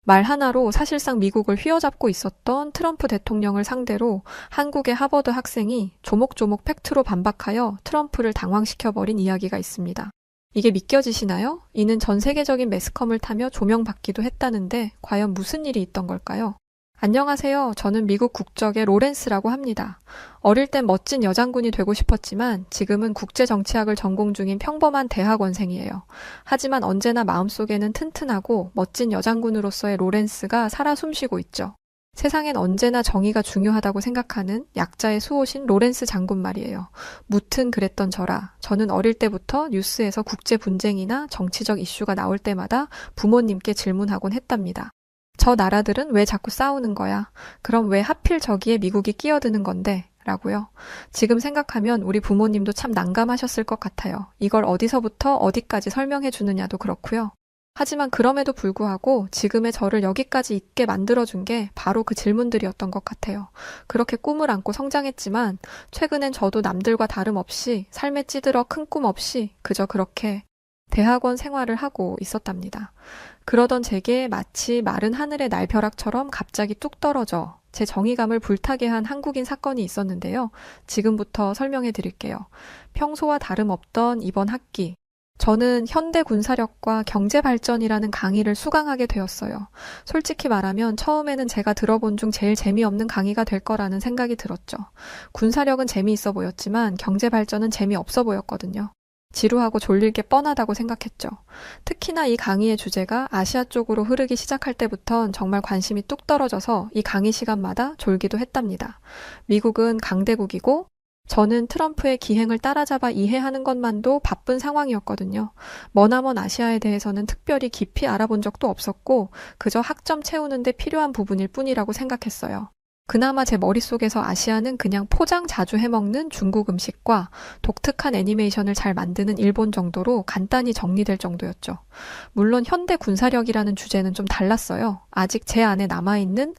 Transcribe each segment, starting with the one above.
말 하나로 사실상 미국을 휘어잡고 있었던 트럼프 대통령을 상대로 한국의 하버드 학생이 조목조목 팩트로 반박하여 트럼프를 당황시켜버린 이야기가 있습니다. 이게 믿겨지시나요? 이는 전 세계적인 매스컴을 타며 조명받기도 했다는데 과연 무슨 일이 있던 걸까요? 안녕하세요. 저는 미국 국적의 로렌스라고 합니다. 어릴 땐 멋진 여장군이 되고 싶었지만 지금은 국제정치학을 전공 중인 평범한 대학원생이에요. 하지만 언제나 마음속에는 튼튼하고 멋진 여장군으로서의 로렌스가 살아 숨쉬고 있죠. 세상엔 언제나 정의가 중요하다고 생각하는 약자의 수호신 로렌스 장군 말이에요. 무튼 그랬던 저라 저는 어릴 때부터 뉴스에서 국제 분쟁이나 정치적 이슈가 나올 때마다 부모님께 질문하곤 했답니다. 저 나라들은 왜 자꾸 싸우는 거야? 그럼 왜 하필 저기에 미국이 끼어드는 건데? 라고요. 지금 생각하면 우리 부모님도 참 난감하셨을 것 같아요. 이걸 어디서부터 어디까지 설명해 주느냐도 그렇고요. 하지만 그럼에도 불구하고 지금의 저를 여기까지 있게 만들어준 게 바로 그 질문들이었던 것 같아요. 그렇게 꿈을 안고 성장했지만 최근엔 저도 남들과 다름없이 삶에 찌들어 큰 꿈 없이 그저 그렇게 대학원 생활을 하고 있었답니다. 그러던 제게 마치 마른 하늘의 날벼락처럼 갑자기 뚝 떨어져 제 정의감을 불타게 한 한국인 사건이 있었는데요. 지금부터 설명해 드릴게요. 평소와 다름없던 이번 학기, 저는 현대 군사력과 경제 발전이라는 강의를 수강하게 되었어요. 솔직히 말하면 처음에는 제가 들어본 중 제일 재미없는 강의가 될 거라는 생각이 들었죠. 군사력은 재미있어 보였지만 경제 발전은 재미없어 보였거든요. 지루하고 졸릴 게 뻔하다고 생각했죠. 특히나 이 강의의 주제가 아시아 쪽으로 흐르기 시작할 때부턴 정말 관심이 뚝 떨어져서 이 강의 시간마다 졸기도 했답니다. 미국은 강대국이고 저는 트럼프의 기행을 따라잡아 이해하는 것만도 바쁜 상황이었거든요. 머나먼 아시아에 대해서는 특별히 깊이 알아본 적도 없었고 그저 학점 채우는데 필요한 부분일 뿐이라고 생각했어요. 그나마 제 머릿속에서 아시아는 그냥 포장 자주 해먹는 중국 음식과 독특한 애니메이션을 잘 만드는 일본 정도로 간단히 정리될 정도였죠. 물론 현대 군사력이라는 주제는 좀 달랐어요. 아직 제 안에 남아있는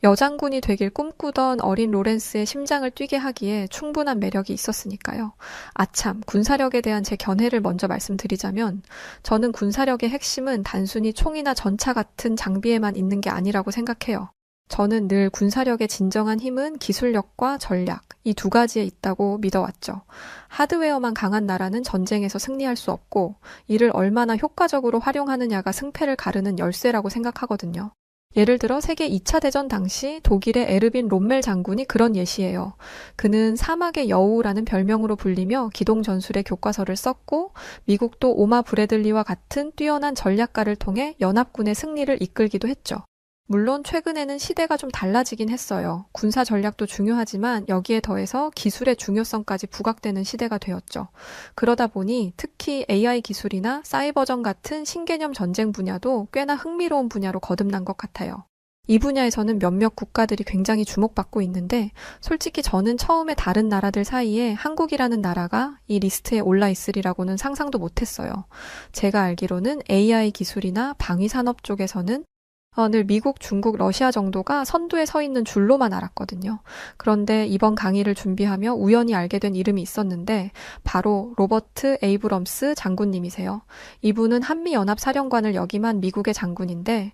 여장군이 되길 꿈꾸던 어린 로렌스의 심장을 뛰게 하기에 충분한 매력이 있었으니까요. 아참, 군사력에 대한 제 견해를 먼저 말씀드리자면 저는 군사력의 핵심은 단순히 총이나 전차 같은 장비에만 있는 게 아니라고 생각해요. 저는 늘 군사력의 진정한 힘은 기술력과 전략, 이 두 가지에 있다고 믿어왔죠. 하드웨어만 강한 나라는 전쟁에서 승리할 수 없고 이를 얼마나 효과적으로 활용하느냐가 승패를 가르는 열쇠라고 생각하거든요. 예를 들어 세계 2차 대전 당시 독일의 에르빈 롬멜 장군이 그런 예시예요. 그는 사막의 여우라는 별명으로 불리며 기동전술의 교과서를 썼고 미국도 오마 브래들리와 같은 뛰어난 전략가를 통해 연합군의 승리를 이끌기도 했죠. 물론 최근에는 시대가 좀 달라지긴 했어요. 군사 전략도 중요하지만 여기에 더해서 기술의 중요성까지 부각되는 시대가 되었죠. 그러다 보니 특히 AI 기술이나 사이버전 같은 신개념 전쟁 분야도 꽤나 흥미로운 분야로 거듭난 것 같아요. 이 분야에서는 몇몇 국가들이 굉장히 주목받고 있는데 솔직히 저는 처음에 다른 나라들 사이에 한국이라는 나라가 이 리스트에 올라 있으리라고는 상상도 못했어요. 제가 알기로는 AI 기술이나 방위산업 쪽에서는 늘 미국, 중국, 러시아 정도가 선두에 서 있는 줄로만 알았거든요. 그런데 이번 강의를 준비하며 우연히 알게 된 이름이 있었는데 바로 로버트 에이브럼스 장군님이세요. 이분은 한미연합사령관을 역임한 미국의 장군인데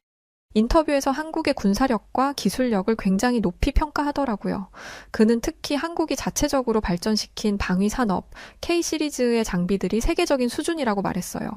인터뷰에서 한국의 군사력과 기술력을 굉장히 높이 평가하더라고요. 그는 특히 한국이 자체적으로 발전시킨 방위산업, K 시리즈의 장비들이 세계적인 수준이라고 말했어요.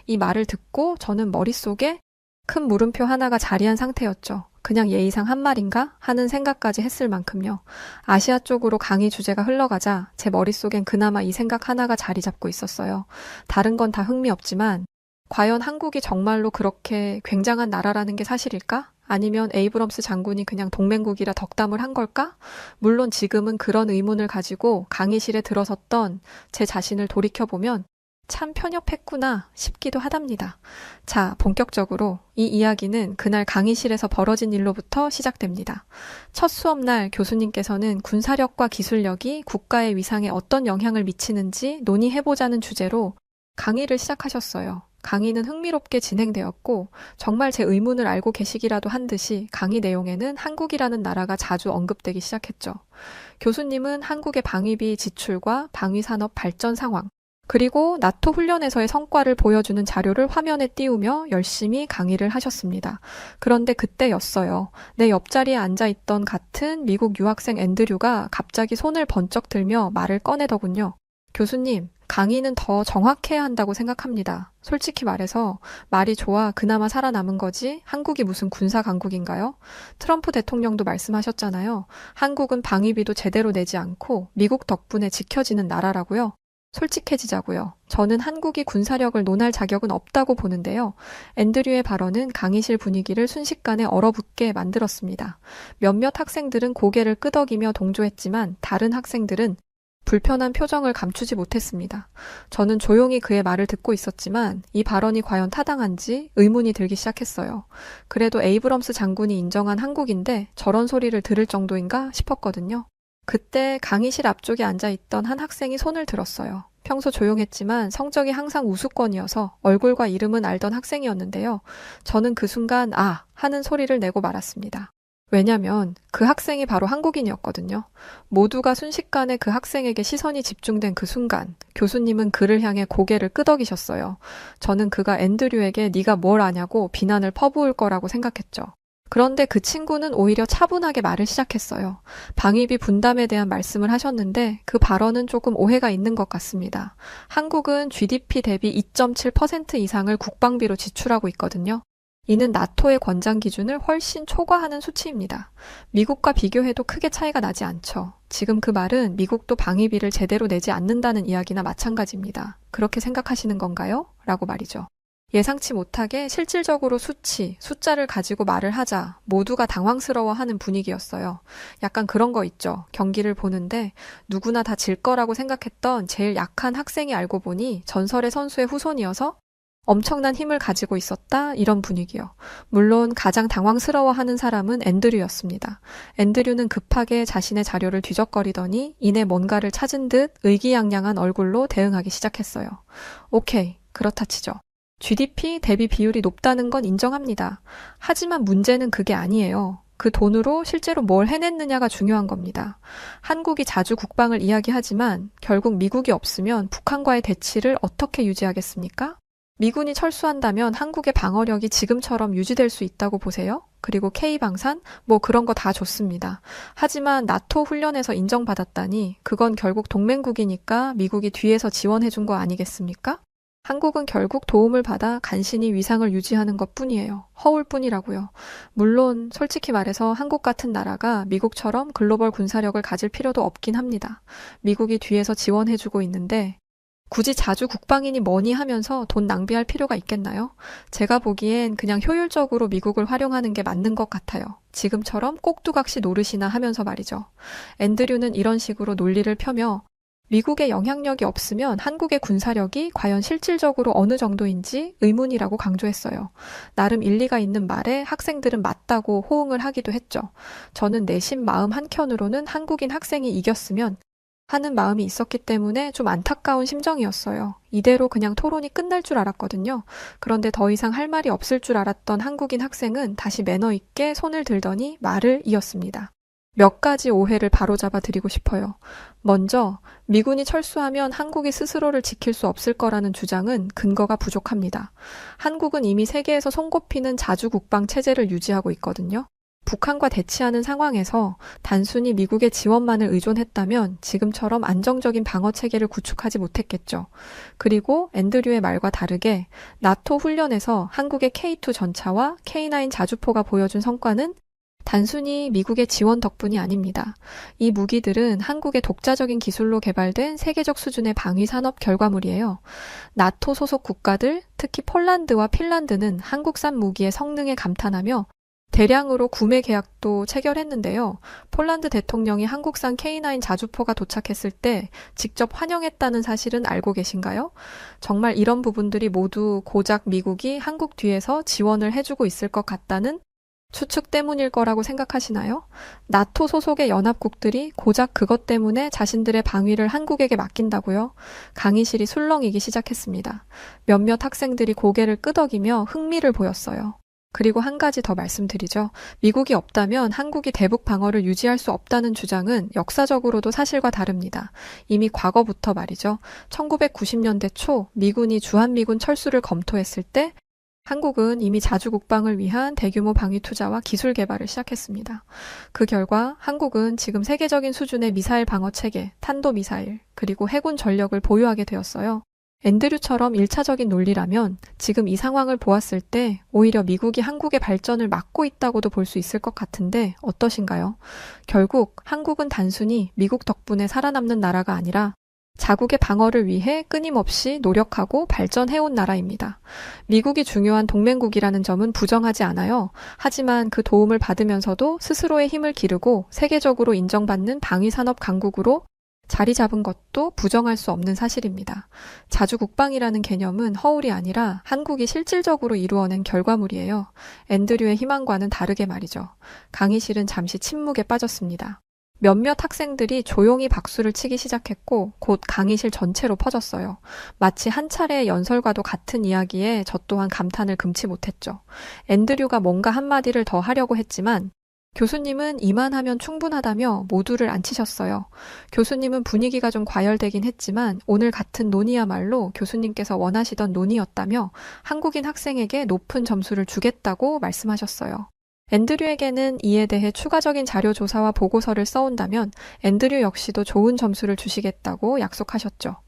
이 말을 듣고 저는 머릿속에 큰 물음표 하나가 자리한 상태였죠. 그냥 예의상 한 말인가 하는 생각까지 했을 만큼요. 아시아 쪽으로 강의 주제가 흘러가자 제 머릿속엔 그나마 이 생각 하나가 자리 잡고 있었어요. 다른 건 다 흥미없지만 과연 한국이 정말로 그렇게 굉장한 나라라는 게 사실일까? 아니면 에이브럼스 장군이 그냥 동맹국이라 덕담을 한 걸까? 물론 지금은 그런 의문을 가지고 강의실에 들어섰던 제 자신을 돌이켜보면 참 편협했구나 싶기도 하답니다. 자, 본격적으로 이 이야기는 그날 강의실에서 벌어진 일로부터 시작됩니다. 첫 수업날 교수님께서는 군사력과 기술력이 국가의 위상에 어떤 영향을 미치는지 논의해보자는 주제로 강의를 시작하셨어요. 강의는 흥미롭게 진행되었고 정말 제 의문을 알고 계시기라도 한 듯이 강의 내용에는 한국이라는 나라가 자주 언급되기 시작했죠. 교수님은 한국의 방위비 지출과 방위산업 발전 상황, 그리고 나토 훈련에서의 성과를 보여주는 자료를 화면에 띄우며 열심히 강의를 하셨습니다. 그런데 그때였어요. 내 옆자리에 앉아있던 같은 미국 유학생 앤드류가 갑자기 손을 번쩍 들며 말을 꺼내더군요. 교수님, 강의는 더 정확해야 한다고 생각합니다. 솔직히 말해서 말이 좋아 그나마 살아남은 거지 한국이 무슨 군사 강국인가요? 트럼프 대통령도 말씀하셨잖아요. 한국은 방위비도 제대로 내지 않고 미국 덕분에 지켜지는 나라라고요. 솔직해지자고요. 저는 한국이 군사력을 논할 자격은 없다고 보는데요. 앤드류의 발언은 강의실 분위기를 순식간에 얼어붙게 만들었습니다. 몇몇 학생들은 고개를 끄덕이며 동조했지만 다른 학생들은 불편한 표정을 감추지 못했습니다. 저는 조용히 그의 말을 듣고 있었지만 이 발언이 과연 타당한지 의문이 들기 시작했어요. 그래도 에이브럼스 장군이 인정한 한국인데 저런 소리를 들을 정도인가 싶었거든요. 그때 강의실 앞쪽에 앉아있던 한 학생이 손을 들었어요. 평소 조용했지만 성적이 항상 우수권이어서 얼굴과 이름은 알던 학생이었는데요. 저는 그 순간 아! 하는 소리를 내고 말았습니다. 왜냐면 그 학생이 바로 한국인이었거든요. 모두가 순식간에 그 학생에게 시선이 집중된 그 순간 교수님은 그를 향해 고개를 끄덕이셨어요. 저는 그가 앤드류에게 네가 뭘 아냐고 비난을 퍼부을 거라고 생각했죠. 그런데 그 친구는 오히려 차분하게 말을 시작했어요. 방위비 분담에 대한 말씀을 하셨는데 그 발언은 조금 오해가 있는 것 같습니다. 한국은 GDP 대비 2.7% 이상을 국방비로 지출하고 있거든요. 이는 나토의 권장 기준을 훨씬 초과하는 수치입니다. 미국과 비교해도 크게 차이가 나지 않죠. 지금 그 말은 미국도 방위비를 제대로 내지 않는다는 이야기나 마찬가지입니다. 그렇게 생각하시는 건가요? 라고 말이죠. 예상치 못하게 실질적으로 수치, 숫자를 가지고 말을 하자 모두가 당황스러워하는 분위기였어요. 약간 그런 거 있죠. 경기를 보는데 누구나 다 질 거라고 생각했던 제일 약한 학생이 알고 보니 전설의 선수의 후손이어서 엄청난 힘을 가지고 있었다 이런 분위기요. 물론 가장 당황스러워하는 사람은 앤드류였습니다. 앤드류는 급하게 자신의 자료를 뒤적거리더니 이내 뭔가를 찾은 듯 의기양양한 얼굴로 대응하기 시작했어요. 오케이, 그렇다 치죠. GDP 대비 비율이 높다는 건 인정합니다. 하지만 문제는 그게 아니에요. 그 돈으로 실제로 뭘 해냈느냐가 중요한 겁니다. 한국이 자주 국방을 이야기하지만 결국 미국이 없으면 북한과의 대치를 어떻게 유지하겠습니까? 미군이 철수한다면 한국의 방어력이 지금처럼 유지될 수 있다고 보세요? 그리고 K방산? 뭐 그런 거 다 좋습니다. 하지만 나토 훈련에서 인정받았다니 그건 결국 동맹국이니까 미국이 뒤에서 지원해준 거 아니겠습니까? 한국은 결국 도움을 받아 간신히 위상을 유지하는 것뿐이에요. 허울뿐이라고요. 물론 솔직히 말해서 한국 같은 나라가 미국처럼 글로벌 군사력을 가질 필요도 없긴 합니다. 미국이 뒤에서 지원해주고 있는데 굳이 자주 국방이니 뭐니 하면서 돈 낭비할 필요가 있겠나요? 제가 보기엔 그냥 효율적으로 미국을 활용하는 게 맞는 것 같아요. 지금처럼 꼭두각시 노릇이나 하면서 말이죠. 앤드류는 이런 식으로 논리를 펴며 미국의 영향력이 없으면 한국의 군사력이 과연 실질적으로 어느 정도인지 의문이라고 강조했어요. 나름 일리가 있는 말에 학생들은 맞다고 호응을 하기도 했죠. 저는 내심 마음 한켠으로는 한국인 학생이 이겼으면 하는 마음이 있었기 때문에 좀 안타까운 심정이었어요. 이대로 그냥 토론이 끝날 줄 알았거든요. 그런데 더 이상 할 말이 없을 줄 알았던 한국인 학생은 다시 매너 있게 손을 들더니 말을 이었습니다. 몇 가지 오해를 바로잡아 드리고 싶어요. 먼저 미군이 철수하면 한국이 스스로를 지킬 수 없을 거라는 주장은 근거가 부족합니다. 한국은 이미 세계에서 손꼽히는 자주 국방 체제를 유지하고 있거든요. 북한과 대치하는 상황에서 단순히 미국의 지원만을 의존했다면 지금처럼 안정적인 방어 체계를 구축하지 못했겠죠. 그리고 앤드류의 말과 다르게 나토 훈련에서 한국의 K2 전차와 K9 자주포가 보여준 성과는 단순히 미국의 지원 덕분이 아닙니다. 이 무기들은 한국의 독자적인 기술로 개발된 세계적 수준의 방위 산업 결과물이에요. 나토 소속 국가들, 특히 폴란드와 핀란드는 한국산 무기의 성능에 감탄하며 대량으로 구매 계약도 체결했는데요. 폴란드 대통령이 한국산 K9 자주포가 도착했을 때 직접 환영했다는 사실은 알고 계신가요? 정말 이런 부분들이 모두 고작 미국이 한국 뒤에서 지원을 해주고 있을 것 같다는 추측 때문일 거라고 생각하시나요? 나토 소속의 연합국들이 고작 그것 때문에 자신들의 방위를 한국에게 맡긴다고요? 강의실이 술렁이기 시작했습니다. 몇몇 학생들이 고개를 끄덕이며 흥미를 보였어요. 그리고 한 가지 더 말씀드리죠. 미국이 없다면 한국이 대북 방어를 유지할 수 없다는 주장은 역사적으로도 사실과 다릅니다. 이미 과거부터 말이죠. 1990년대 초 미군이 주한미군 철수를 검토했을 때 한국은 이미 자주 국방을 위한 대규모 방위 투자와 기술 개발을 시작했습니다. 그 결과 한국은 지금 세계적인 수준의 미사일 방어 체계, 탄도미사일, 그리고 해군 전력을 보유하게 되었어요. 앤드류처럼 1차적인 논리라면 지금 이 상황을 보았을 때 오히려 미국이 한국의 발전을 막고 있다고도 볼 수 있을 것 같은데 어떠신가요? 결국 한국은 단순히 미국 덕분에 살아남는 나라가 아니라 자국의 방어를 위해 끊임없이 노력하고 발전해온 나라입니다. 미국이 중요한 동맹국이라는 점은 부정하지 않아요. 하지만 그 도움을 받으면서도 스스로의 힘을 기르고 세계적으로 인정받는 방위산업 강국으로 자리 잡은 것도 부정할 수 없는 사실입니다. 자주국방이라는 개념은 허울이 아니라 한국이 실질적으로 이루어낸 결과물이에요. 앤드류의 희망과는 다르게 말이죠. 강의실은 잠시 침묵에 빠졌습니다. 몇몇 학생들이 조용히 박수를 치기 시작했고 곧 강의실 전체로 퍼졌어요. 마치 한 차례의 연설과도 같은 이야기에 저 또한 감탄을 금치 못했죠. 앤드류가 뭔가 한마디를 더 하려고 했지만 교수님은 이만하면 충분하다며 모두를 앉히셨어요. 교수님은 분위기가 좀 과열되긴 했지만 오늘 같은 논의야말로 교수님께서 원하시던 논의였다며 한국인 학생에게 높은 점수를 주겠다고 말씀하셨어요. 앤드류에게는 이에 대해 추가적인 자료 조사와 보고서를 써온다면 앤드류 역시도 좋은 점수를 주시겠다고 약속하셨죠.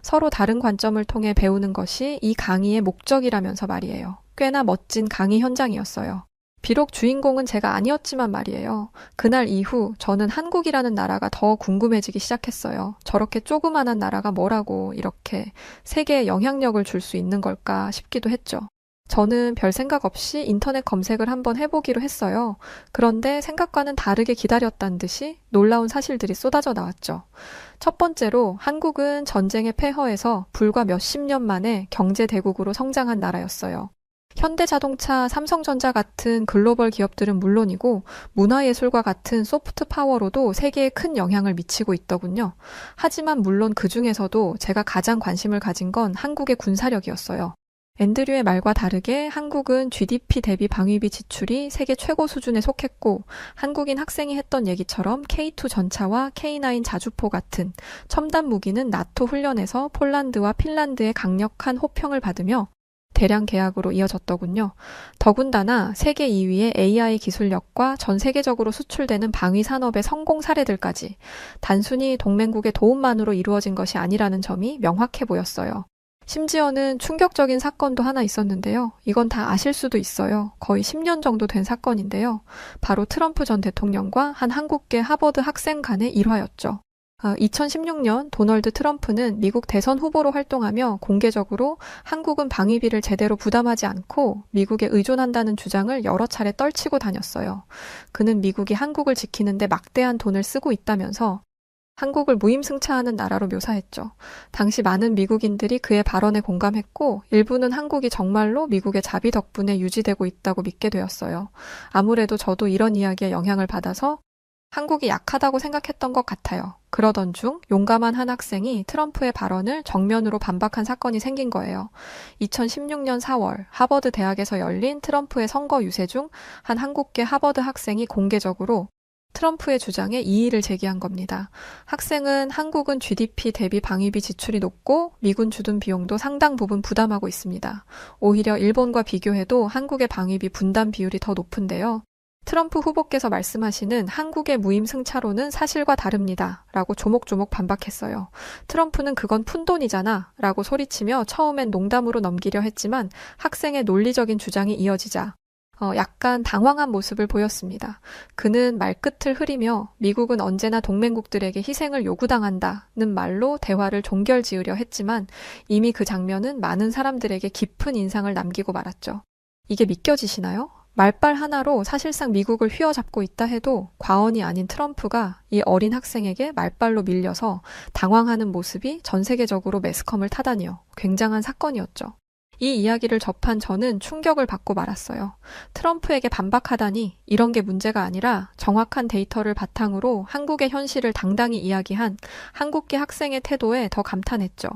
서로 다른 관점을 통해 배우는 것이 이 강의의 목적이라면서 말이에요. 꽤나 멋진 강의 현장이었어요. 비록 주인공은 제가 아니었지만 말이에요. 그날 이후 저는 한국이라는 나라가 더 궁금해지기 시작했어요. 저렇게 조그만한 나라가 뭐라고 이렇게 세계에 영향력을 줄 수 있는 걸까 싶기도 했죠. 저는 별 생각 없이 인터넷 검색을 한번 해보기로 했어요. 그런데 생각과는 다르게 기다렸다는 듯이 놀라운 사실들이 쏟아져 나왔죠. 첫 번째로 한국은 전쟁의 폐허에서 불과 몇십 년 만에 경제 대국으로 성장한 나라였어요. 현대자동차, 삼성전자 같은 글로벌 기업들은 물론이고 문화예술과 같은 소프트 파워로도 세계에 큰 영향을 미치고 있더군요. 하지만 물론 그 중에서도 제가 가장 관심을 가진 건 한국의 군사력이었어요. 앤드류의 말과 다르게 한국은 GDP 대비 방위비 지출이 세계 최고 수준에 속했고 한국인 학생이 했던 얘기처럼 K2 전차와 K9 자주포 같은 첨단 무기는 나토 훈련에서 폴란드와 핀란드의 강력한 호평을 받으며 대량 계약으로 이어졌더군요. 더군다나 세계 2위의 AI 기술력과 전 세계적으로 수출되는 방위 산업의 성공 사례들까지 단순히 동맹국의 도움만으로 이루어진 것이 아니라는 점이 명확해 보였어요. 심지어는 충격적인 사건도 하나 있었는데요. 이건 다 아실 수도 있어요. 거의 10년 정도 된 사건인데요. 바로 트럼프 전 대통령과 한 한국계 하버드 학생 간의 일화였죠. 2016년 도널드 트럼프는 미국 대선 후보로 활동하며 공개적으로 한국은 방위비를 제대로 부담하지 않고 미국에 의존한다는 주장을 여러 차례 떨치고 다녔어요. 그는 미국이 한국을 지키는데 막대한 돈을 쓰고 있다면서 한국을 무임승차하는 나라로 묘사했죠. 당시 많은 미국인들이 그의 발언에 공감했고 일부는 한국이 정말로 미국의 자비 덕분에 유지되고 있다고 믿게 되었어요. 아무래도 저도 이런 이야기에 영향을 받아서 한국이 약하다고 생각했던 것 같아요. 그러던 중 용감한 한 학생이 트럼프의 발언을 정면으로 반박한 사건이 생긴 거예요. 2016년 4월 하버드 대학에서 열린 트럼프의 선거 유세 중 한 한국계 하버드 학생이 공개적으로 트럼프의 주장에 이의를 제기한 겁니다. 학생은 한국은 GDP 대비 방위비 지출이 높고 미군 주둔 비용도 상당 부분 부담하고 있습니다. 오히려 일본과 비교해도 한국의 방위비 분담 비율이 더 높은데요. 트럼프 후보께서 말씀하시는 한국의 무임승차로는 사실과 다릅니다. 라고 조목조목 반박했어요. 트럼프는 그건 푼돈이잖아. 라고 소리치며 처음엔 농담으로 넘기려 했지만 학생의 논리적인 주장이 이어지자 약간 당황한 모습을 보였습니다. 그는 말끝을 흐리며 미국은 언제나 동맹국들에게 희생을 요구당한다는 말로 대화를 종결지으려 했지만 이미 그 장면은 많은 사람들에게 깊은 인상을 남기고 말았죠. 이게 믿겨지시나요? 말빨 하나로 사실상 미국을 휘어잡고 있다 해도 과언이 아닌 트럼프가 이 어린 학생에게 말빨로 밀려서 당황하는 모습이 전 세계적으로 매스컴을 타다니요. 굉장한 사건이었죠. 이 이야기를 접한 저는 충격을 받고 말았어요. 트럼프에게 반박하다니 이런 게 문제가 아니라 정확한 데이터를 바탕으로 한국의 현실을 당당히 이야기한 한국계 학생의 태도에 더 감탄했죠.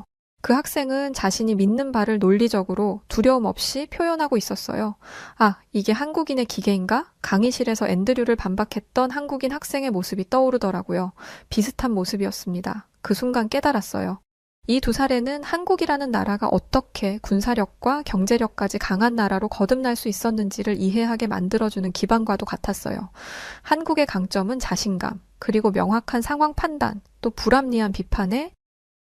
그 학생은 자신이 믿는 바를 논리적으로 두려움 없이 표현하고 있었어요. 아, 이게 한국인의 기계인가? 강의실에서 앤드류를 반박했던 한국인 학생의 모습이 떠오르더라고요. 비슷한 모습이었습니다. 그 순간 깨달았어요. 이 두 사례는 한국이라는 나라가 어떻게 군사력과 경제력까지 강한 나라로 거듭날 수 있었는지를 이해하게 만들어주는 기반과도 같았어요. 한국의 강점은 자신감, 그리고 명확한 상황 판단, 또 불합리한 비판에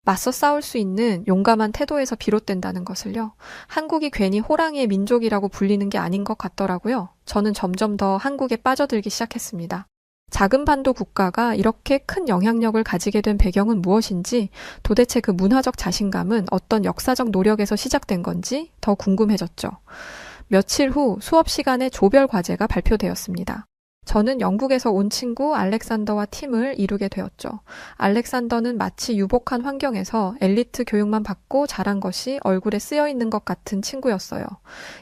맞서 싸울 수 있는 용감한 태도에서 비롯된다는 것을요. 한국이 괜히 호랑이의 민족이라고 불리는 게 아닌 것 같더라고요. 저는 점점 더 한국에 빠져들기 시작했습니다. 작은 반도 국가가 이렇게 큰 영향력을 가지게 된 배경은 무엇인지, 도대체 그 문화적 자신감은 어떤 역사적 노력에서 시작된 건지 더 궁금해졌죠. 며칠 후 수업 시간에 조별 과제가 발표되었습니다. 저는 영국에서 온 친구 알렉산더와 팀을 이루게 되었죠. 알렉산더는 마치 유복한 환경에서 엘리트 교육만 받고 자란 것이 얼굴에 쓰여 있는 것 같은 친구였어요.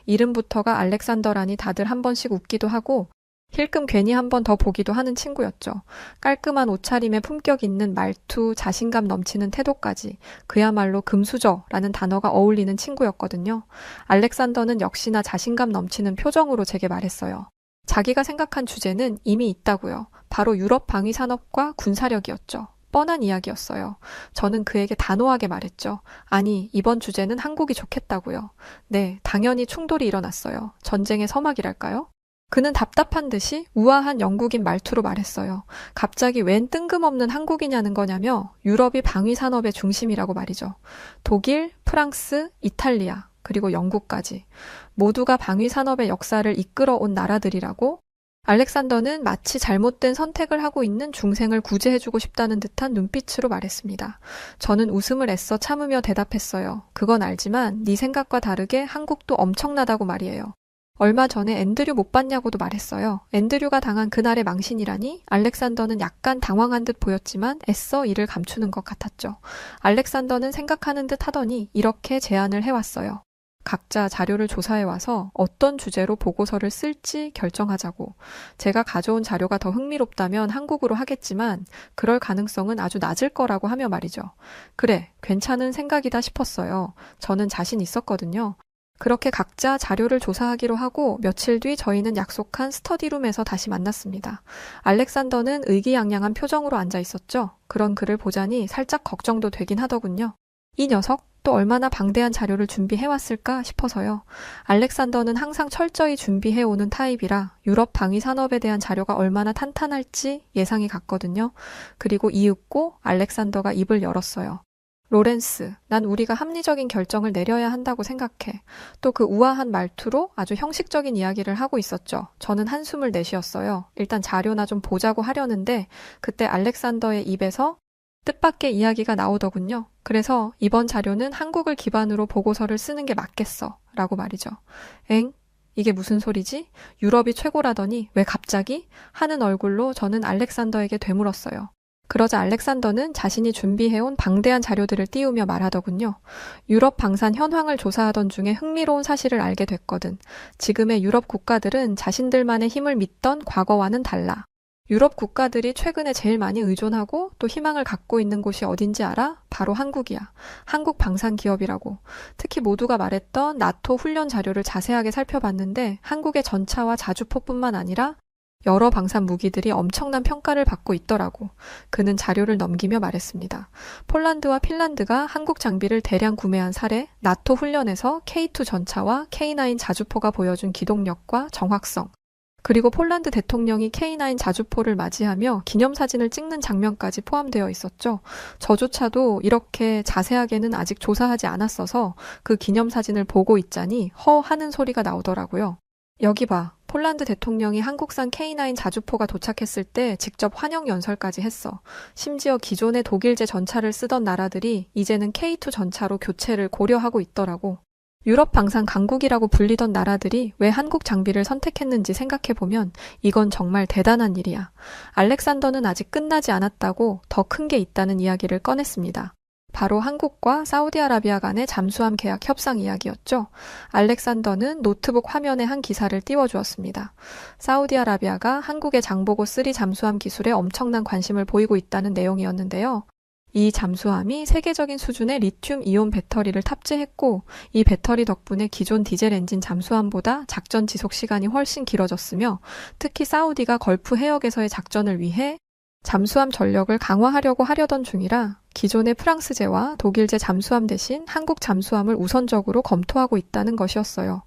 이름부터가 알렉산더라니 다들 한 번씩 웃기도 하고 힐끔 괜히 한 번 더 보기도 하는 친구였죠. 깔끔한 옷차림에 품격 있는 말투, 자신감 넘치는 태도까지 그야말로 금수저라는 단어가 어울리는 친구였거든요. 알렉산더는 역시나 자신감 넘치는 표정으로 제게 말했어요. 자기가 생각한 주제는 이미 있다고요. 바로 유럽 방위 산업과 군사력이었죠. 뻔한 이야기였어요. 저는 그에게 단호하게 말했죠. 아니, 이번 주제는 한국이 좋겠다고요. 네, 당연히 충돌이 일어났어요. 전쟁의 서막이랄까요? 그는 답답한 듯이 우아한 영국인 말투로 말했어요. 갑자기 웬 뜬금없는 한국이냐는 거냐며 유럽이 방위 산업의 중심이라고 말이죠. 독일, 프랑스, 이탈리아, 그리고 영국까지 모두가 방위 산업의 역사를 이끌어온 나라들이라고. 알렉산더는 마치 잘못된 선택을 하고 있는 중생을 구제해주고 싶다는 듯한 눈빛으로 말했습니다. 저는 웃음을 애써 참으며 대답했어요. 그건 알지만 네 생각과 다르게 한국도 엄청나다고 말이에요. 얼마 전에 앤드류 못 봤냐고도 말했어요. 앤드류가 당한 그날의 망신이라니? 알렉산더는 약간 당황한 듯 보였지만 애써 이를 감추는 것 같았죠. 알렉산더는 생각하는 듯 하더니 이렇게 제안을 해왔어요. 각자 자료를 조사해와서 어떤 주제로 보고서를 쓸지 결정하자고. 제가 가져온 자료가 더 흥미롭다면 한국으로 하겠지만 그럴 가능성은 아주 낮을 거라고 하며 말이죠. 그래, 괜찮은 생각이다 싶었어요. 저는 자신 있었거든요. 그렇게 각자 자료를 조사하기로 하고 며칠 뒤 저희는 약속한 스터디룸에서 다시 만났습니다. 알렉산더는 의기양양한 표정으로 앉아 있었죠. 그런 그를 보자니 살짝 걱정도 되긴 하더군요. 이 녀석 또 얼마나 방대한 자료를 준비해왔을까 싶어서요. 알렉산더는 항상 철저히 준비해오는 타입이라 유럽 방위 산업에 대한 자료가 얼마나 탄탄할지 예상이 갔거든요. 그리고 이윽고 알렉산더가 입을 열었어요. 로렌스, 난 우리가 합리적인 결정을 내려야 한다고 생각해. 또 그 우아한 말투로 아주 형식적인 이야기를 하고 있었죠. 저는 한숨을 내쉬었어요. 일단 자료나 좀 보자고 하려는데 그때 알렉산더의 입에서 뜻밖의 이야기가 나오더군요. 그래서 이번 자료는 한국을 기반으로 보고서를 쓰는 게 맞겠어 라고 말이죠. 엥? 이게 무슨 소리지? 유럽이 최고라더니 왜 갑자기? 하는 얼굴로 저는 알렉산더에게 되물었어요. 그러자 알렉산더는 자신이 준비해온 방대한 자료들을 띄우며 말하더군요. 유럽 방산 현황을 조사하던 중에 흥미로운 사실을 알게 됐거든. 지금의 유럽 국가들은 자신들만의 힘을 믿던 과거와는 달라. 유럽 국가들이 최근에 제일 많이 의존하고 또 희망을 갖고 있는 곳이 어딘지 알아? 바로 한국이야. 한국 방산 기업이라고. 특히 모두가 말했던 나토 훈련 자료를 자세하게 살펴봤는데 한국의 전차와 자주포뿐만 아니라 여러 방산 무기들이 엄청난 평가를 받고 있더라고. 그는 자료를 넘기며 말했습니다. 폴란드와 핀란드가 한국 장비를 대량 구매한 사례, 나토 훈련에서 K2 전차와 K9 자주포가 보여준 기동력과 정확성, 그리고 폴란드 대통령이 K9 자주포를 맞이하며 기념사진을 찍는 장면까지 포함되어 있었죠. 저조차도 이렇게 자세하게는 아직 조사하지 않았어서 그 기념사진을 보고 있자니 허 하는 소리가 나오더라고요. 여기 봐. 폴란드 대통령이 한국산 K9 자주포가 도착했을 때 직접 환영 연설까지 했어. 심지어 기존의 독일제 전차를 쓰던 나라들이 이제는 K2 전차로 교체를 고려하고 있더라고. 유럽 방산 강국이라고 불리던 나라들이 왜 한국 장비를 선택했는지 생각해보면 이건 정말 대단한 일이야. 알렉산더는 아직 끝나지 않았다고 더 큰 게 있다는 이야기를 꺼냈습니다. 바로 한국과 사우디아라비아 간의 잠수함 계약 협상 이야기였죠. 알렉산더는 노트북 화면에 한 기사를 띄워주었습니다. 사우디아라비아가 한국의 장보고 3 잠수함 기술에 엄청난 관심을 보이고 있다는 내용이었는데요. 이 잠수함이 세계적인 수준의 리튬 이온 배터리를 탑재했고, 이 배터리 덕분에 기존 디젤 엔진 잠수함보다 작전 지속 시간이 훨씬 길어졌으며, 특히 사우디가 걸프 해역에서의 작전을 위해 잠수함 전력을 강화하려고 하려던 중이라 기존의 프랑스제와 독일제 잠수함 대신 한국 잠수함을 우선적으로 검토하고 있다는 것이었어요.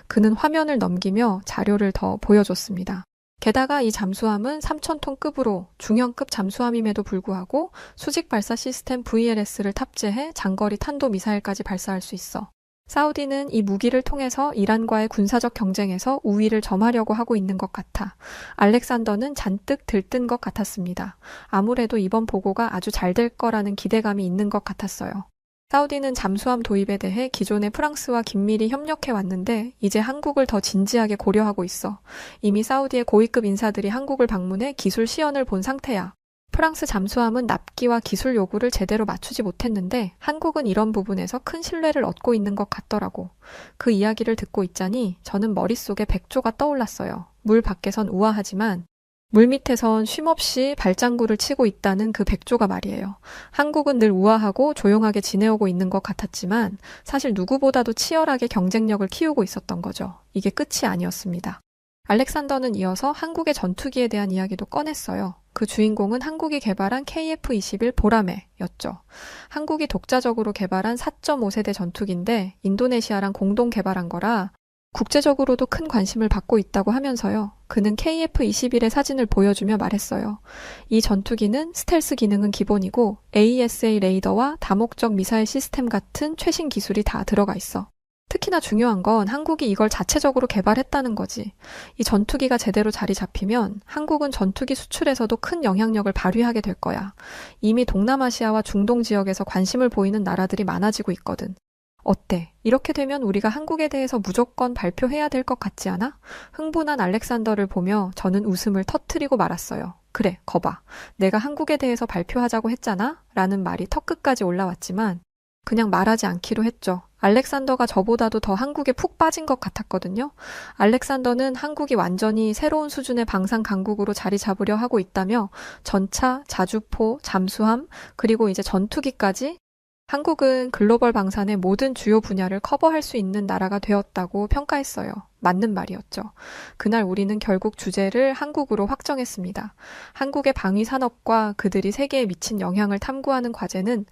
그는 화면을 넘기며 자료를 더 보여줬습니다. 게다가 이 잠수함은 3,000톤급으로 중형급 잠수함임에도 불구하고 수직 발사 시스템 VLS를 탑재해 장거리 탄도미사일까지 발사할 수 있어. 사우디는 이 무기를 통해서 이란과의 군사적 경쟁에서 우위를 점하려고 하고 있는 것 같아 알렉산더는 잔뜩 들뜬 것 같았습니다. 아무래도 이번 보고가 아주 잘 될 거라는 기대감이 있는 것 같았어요. 사우디는 잠수함 도입에 대해 기존의 프랑스와 긴밀히 협력해 왔는데 이제 한국을 더 진지하게 고려하고 있어. 이미 사우디의 고위급 인사들이 한국을 방문해 기술 시연을 본 상태야. 프랑스 잠수함은 납기와 기술 요구를 제대로 맞추지 못했는데 한국은 이런 부분에서 큰 신뢰를 얻고 있는 것 같더라고. 그 이야기를 듣고 있자니 저는 머릿속에 백조가 떠올랐어요. 물 밖에선 우아하지만 물 밑에선 쉼없이 발장구를 치고 있다는 그 백조가 말이에요. 한국은 늘 우아하고 조용하게 지내오고 있는 것 같았지만 사실 누구보다도 치열하게 경쟁력을 키우고 있었던 거죠. 이게 끝이 아니었습니다. 알렉산더는 이어서 한국의 전투기에 대한 이야기도 꺼냈어요. 그 주인공은 한국이 개발한 KF-21 보라매였죠. 한국이 독자적으로 개발한 4.5세대 전투기인데 인도네시아랑 공동 개발한 거라 국제적으로도 큰 관심을 받고 있다고 하면서요. 그는 KF-21의 사진을 보여주며 말했어요. 이 전투기는 스텔스 기능은 기본이고 AESA 레이더와 다목적 미사일 시스템 같은 최신 기술이 다 들어가 있어. 특히나 중요한 건 한국이 이걸 자체적으로 개발했다는 거지. 이 전투기가 제대로 자리 잡히면 한국은 전투기 수출에서도 큰 영향력을 발휘하게 될 거야. 이미 동남아시아와 중동 지역에서 관심을 보이는 나라들이 많아지고 있거든. 어때? 이렇게 되면 우리가 한국에 대해서 무조건 발표해야 될 것 같지 않아? 흥분한 알렉산더를 보며 저는 웃음을 터뜨리고 말았어요. 그래, 거봐. 내가 한국에 대해서 발표하자고 했잖아? 라는 말이 턱끝까지 올라왔지만 그냥 말하지 않기로 했죠. 알렉산더가 저보다도 더 한국에 푹 빠진 것 같았거든요. 알렉산더는 한국이 완전히 새로운 수준의 방산 강국으로 자리 잡으려 하고 있다며 전차, 자주포, 잠수함, 그리고 이제 전투기까지 한국은 글로벌 방산의 모든 주요 분야를 커버할 수 있는 나라가 되었다고 평가했어요. 맞는 말이었죠. 그날 우리는 결국 주제를 한국으로 확정했습니다. 한국의 방위 산업과 그들이 세계에 미친 영향을 탐구하는 과제는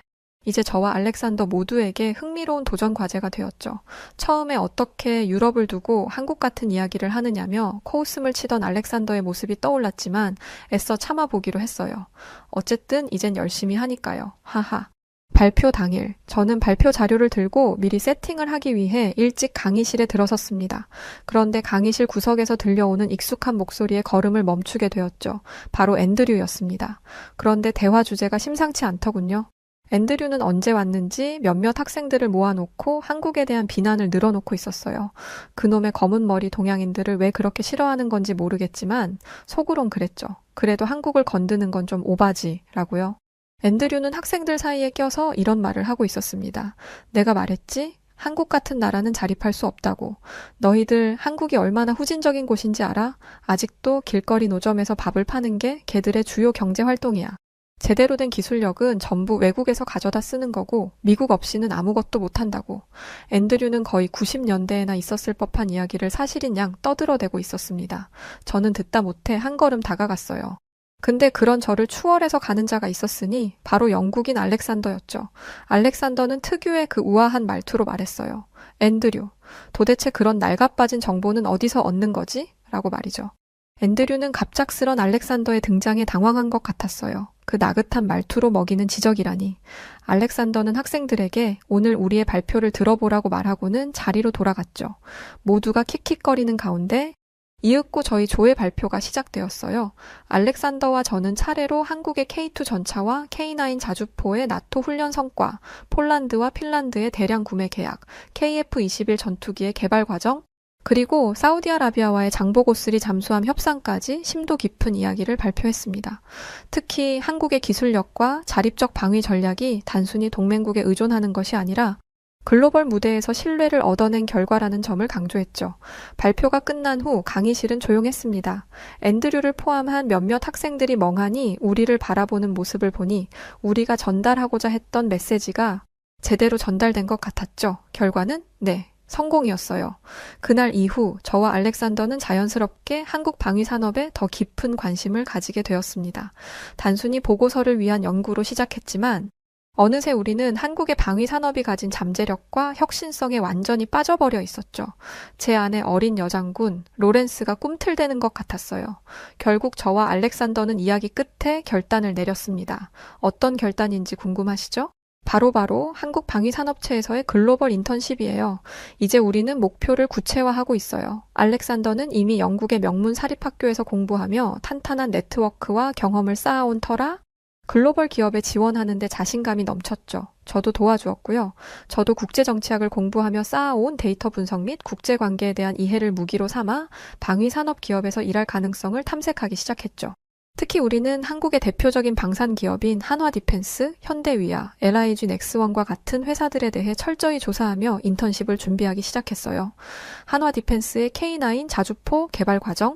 이제 저와 알렉산더 모두에게 흥미로운 도전 과제가 되었죠. 처음에 어떻게 유럽을 두고 한국 같은 이야기를 하느냐며 코웃음을 치던 알렉산더의 모습이 떠올랐지만 애써 참아보기로 했어요. 어쨌든 이젠 열심히 하니까요. 하하. 발표 당일, 저는 발표 자료를 들고 미리 세팅을 하기 위해 일찍 강의실에 들어섰습니다. 그런데 강의실 구석에서 들려오는 익숙한 목소리에 걸음을 멈추게 되었죠. 바로 앤드류였습니다. 그런데 대화 주제가 심상치 않더군요. 앤드류는 언제 왔는지 몇몇 학생들을 모아놓고 한국에 대한 비난을 늘어놓고 있었어요. 그놈의 검은 머리 동양인들을 왜 그렇게 싫어하는 건지 모르겠지만 속으론 그랬죠. 그래도 한국을 건드는 건 좀 오바지라고요. 앤드류는 학생들 사이에 껴서 이런 말을 하고 있었습니다. 내가 말했지? 한국 같은 나라는 자립할 수 없다고. 너희들 한국이 얼마나 후진적인 곳인지 알아? 아직도 길거리 노점에서 밥을 파는 게 걔들의 주요 경제 활동이야. 제대로 된 기술력은 전부 외국에서 가져다 쓰는 거고 미국 없이는 아무것도 못한다고. 앤드류는 거의 90년대에나 있었을 법한 이야기를 사실인 양 떠들어대고 있었습니다. 저는 듣다 못해 한 걸음 다가갔어요. 근데 그런 저를 추월해서 가는 자가 있었으니 바로 영국인 알렉산더였죠. 알렉산더는 특유의 그 우아한 말투로 말했어요. 앤드류, 도대체 그런 낡아빠진 정보는 어디서 얻는 거지? 라고 말이죠. 앤드류는 갑작스런 알렉산더의 등장에 당황한 것 같았어요. 그 나긋한 말투로 먹이는 지적이라니. 알렉산더는 학생들에게 오늘 우리의 발표를 들어보라고 말하고는 자리로 돌아갔죠. 모두가 킥킥거리는 가운데 이윽고 저희 조의 발표가 시작되었어요. 알렉산더와 저는 차례로 한국의 K2 전차와 K9 자주포의 나토 훈련 성과, 폴란드와 핀란드의 대량 구매 계약, KF-21 전투기의 개발 과정, 그리고 사우디아라비아와의 장보고3 잠수함 협상까지 심도 깊은 이야기를 발표했습니다. 특히 한국의 기술력과 자립적 방위 전략이 단순히 동맹국에 의존하는 것이 아니라 글로벌 무대에서 신뢰를 얻어낸 결과라는 점을 강조했죠. 발표가 끝난 후 강의실은 조용했습니다. 앤드류를 포함한 몇몇 학생들이 멍하니 우리를 바라보는 모습을 보니 우리가 전달하고자 했던 메시지가 제대로 전달된 것 같았죠. 결과는 네, 성공이었어요. 그날 이후 저와 알렉산더는 자연스럽게 한국 방위 산업에 더 깊은 관심을 가지게 되었습니다. 단순히 보고서를 위한 연구로 시작했지만 어느새 우리는 한국의 방위 산업이 가진 잠재력과 혁신성에 완전히 빠져버려 있었죠. 제 안에 어린 여장군 로렌스가 꿈틀대는 것 같았어요. 결국 저와 알렉산더는 이야기 끝에 결단을 내렸습니다. 어떤 결단인지 궁금하시죠? 바로 한국 방위산업체에서의 글로벌 인턴십이에요. 이제 우리는 목표를 구체화하고 있어요. 알렉산더는 이미 영국의 명문 사립학교에서 공부하며 탄탄한 네트워크와 경험을 쌓아온 터라 글로벌 기업에 지원하는 데 자신감이 넘쳤죠. 저도 도와주었고요. 저도 국제정치학을 공부하며 쌓아온 데이터 분석 및 국제관계에 대한 이해를 무기로 삼아 방위산업 기업에서 일할 가능성을 탐색하기 시작했죠. 특히 우리는 한국의 대표적인 방산 기업인 한화디펜스, 현대위아, LIG 넥스원과 같은 회사들에 대해 철저히 조사하며 인턴십을 준비하기 시작했어요. 한화디펜스의 K9 자주포 개발 과정,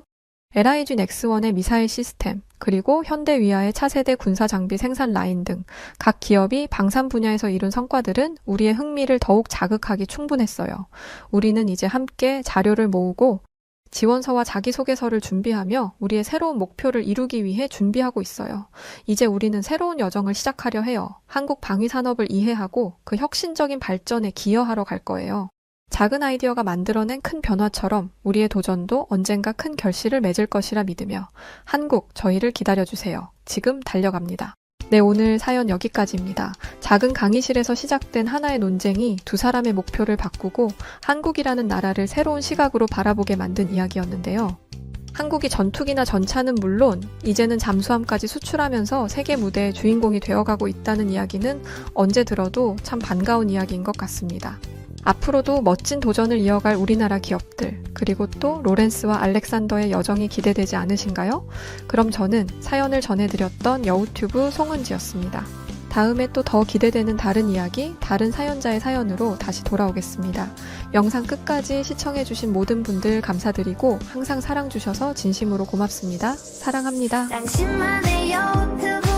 LIG 넥스원의 미사일 시스템, 그리고 현대위아의 차세대 군사장비 생산 라인 등 각 기업이 방산 분야에서 이룬 성과들은 우리의 흥미를 더욱 자극하기 충분했어요. 우리는 이제 함께 자료를 모으고 지원서와 자기소개서를 준비하며 우리의 새로운 목표를 이루기 위해 준비하고 있어요. 이제 우리는 새로운 여정을 시작하려 해요. 한국 방위산업을 이해하고 그 혁신적인 발전에 기여하러 갈 거예요. 작은 아이디어가 만들어낸 큰 변화처럼 우리의 도전도 언젠가 큰 결실을 맺을 것이라 믿으며 한국, 저희를 기다려주세요. 지금 달려갑니다. 네, 오늘 사연 여기까지입니다. 작은 강의실에서 시작된 하나의 논쟁이 두 사람의 목표를 바꾸고 한국이라는 나라를 새로운 시각으로 바라보게 만든 이야기였는데요. 한국이 전투기나 전차는 물론 이제는 잠수함까지 수출하면서 세계 무대의 주인공이 되어가고 있다는 이야기는 언제 들어도 참 반가운 이야기인 것 같습니다. 앞으로도 멋진 도전을 이어갈 우리나라 기업들, 그리고 또 로렌스와 알렉산더의 여정이 기대되지 않으신가요? 그럼 저는 사연을 전해드렸던 여우튜브 송은지였습니다. 다음에 또 더 기대되는 다른 이야기, 다른 사연자의 사연으로 다시 돌아오겠습니다. 영상 끝까지 시청해주신 모든 분들 감사드리고 항상 사랑 주셔서 진심으로 고맙습니다. 사랑합니다. 당신만의 유튜브